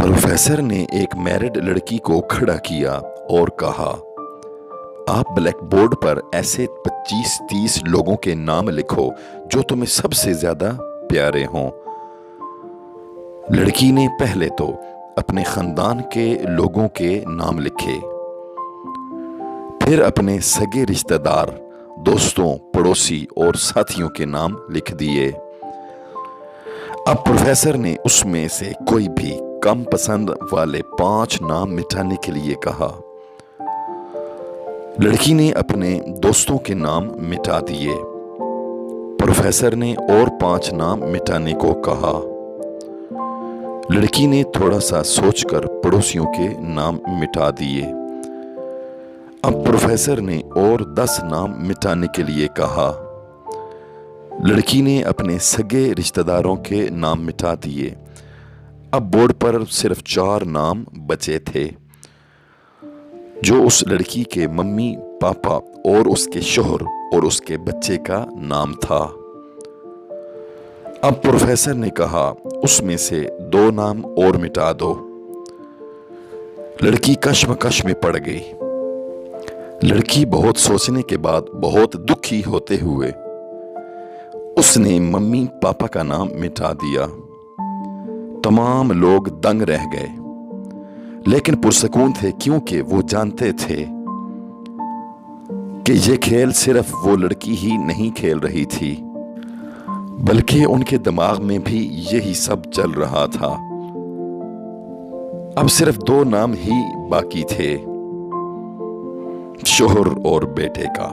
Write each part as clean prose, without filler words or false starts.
Professor ने एक married लड़की को खड़ा किया और कहा, आप ब्लैक बोर्ड पर ऐसे 25-30 लोगों के नाम लिखो जो तुम्हें सबसे ज्यादा प्यारे हों। लड़की ने पहले तो अपने खानदान के लोगों के नाम लिखे, फिर अपने सगे रिश्तेदार, दोस्तों, पड़ोसी और साथियों के नाम लिख दिए। अब प्रोफेसर ने उसमें से कोई भी कम पसंद वाले 5 नाम मिटाने के लिए कहा। लड़की ने अपने दोस्तों के नाम मिटा दिए। प्रोफेसर ने और 5 नाम मिटाने को कहा। लड़की ने थोड़ा सा सोचकर पड़ोसियों के नाम मिटा दिए। अब प्रोफेसर ने और 10 नाम मिटाने के लिए कहा। लड़की ने अपने सगे रिश्तेदारों के नाम मिटा दिए। अब बोर्ड पर सिर्फ 4 नाम बचे थे, जो उस लड़की के मम्मी पापा और उसके शोहर और उसके बच्चे का नाम था। अब प्रोफेसर ने कहा, उसमें से 2 नाम और मिटा दो। लड़की कश्मकश में पड़ गई। लड़की बहुत सोचने के बाद बहुत दुखी होते हुए उसने मम्मी पापा का नाम मिटा दिया। तमाम लोग दंग रह गए, लेकिन पुरसकून थे, क्योंकि वो जानते थे कि ये खेल सिर्फ वो लड़की ही नहीं खेल रही थी, बल्कि उनके दिमाग में भी यही सब चल रहा था। अब सिर्फ 2 नाम ही बाकी थे, शोहर और बेटे का।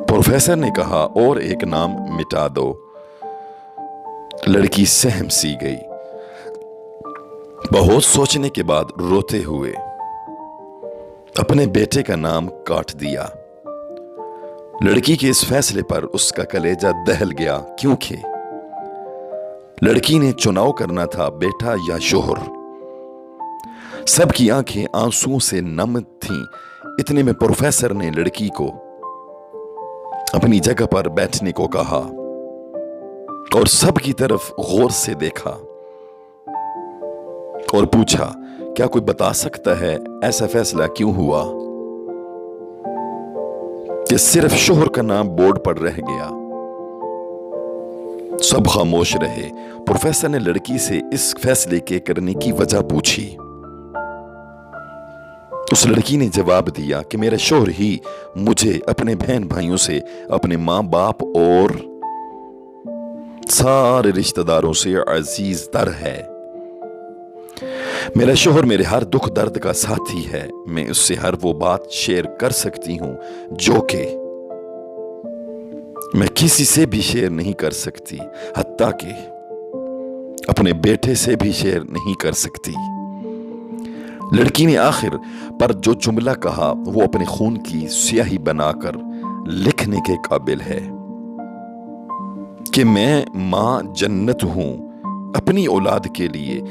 प्रोफेसर ने कहा, और एक नाम मिटा दो। लड़की सहम सी गई। बहुत सोचने के बाद रोते हुए अपने बेटे का नाम काट दिया। लड़की के इस फैसले पर उसका कलेजा दहल गया, क्योंकि लड़की ने चुनाव करना था, बेटा या शोहर। सबकी आंखें आंसुओं से नम थीं। इतने में प्रोफेसर ने लड़की को अपनी जगह पर बैठने को कहा और सबकी तरफ गौर से देखा और पूछा, क्या कोई बता सकता है ऐसा फैसला क्यों हुआ कि सिर्फ शोहर का नाम बोर्ड पर रह गया? सब खामोश रहे। प्रोफेसर ने लड़की से इस फैसले के करने की वजह पूछी। उस लड़की ने जवाब दिया कि मेरा शोहर ही मुझे अपने बहन भाइयों से, अपने माँ बाप और सारे रिश्तेदारों से अजीज तर है। मेरा शोहर मेरे हर दुख दर्द का साथी है। मैं उससे हर वो बात शेयर कर सकती हूं जो कि मैं किसी से भी शेयर नहीं कर सकती, हत्ता कि अपने बेटे से भी शेयर नहीं कर सकती। लड़की ने आखिर पर जो जुमला कहा वो अपने खून की स्याही बनाकर लिखने के काबिल है कि मैं मां जन्नत हूं अपनी औलाद के लिए।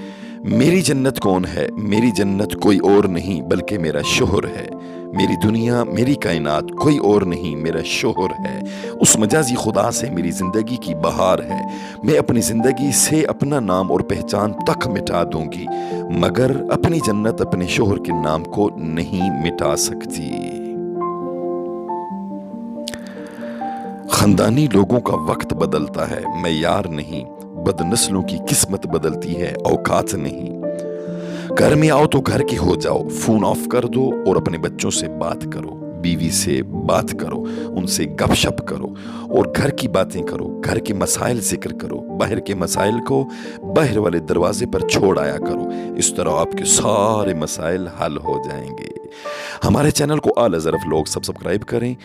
मेरी जन्नत कौन है? मेरी जन्नत कोई और नहीं बल्कि मेरा शोहर है। मेरी दुनिया, मेरी कायनात कोई और नहीं, मेरा शोहर है। उस मजाजी खुदा से मेरी जिंदगी की बहार है। मैं अपनी जिंदगी से अपना नाम और पहचान तक मिटा दूंगी, मगर अपनी जन्नत अपने शोहर के नाम को नहीं मिटा सकती। खानदानी लोगों का वक्त बदलता है, मयार नहीं। बदनस्लों की किस्मत बदलती है, औकात नहीं। घर में आओ तो घर के हो जाओ। फोन ऑफ कर दो और अपने बच्चों से बात करो, बीवी से बात करो, उनसे गपशप करो और घर की बातें करो। घर के मसाइल जिक्र करो, बाहर के मसाइल को बाहर वाले दरवाजे पर छोड़ आया करो। इस तरह आपके सारे मसाइल हल हो जाएंगे। हमारे चैनल को आला ज़रफ़ लोग सब्सक्राइब करें।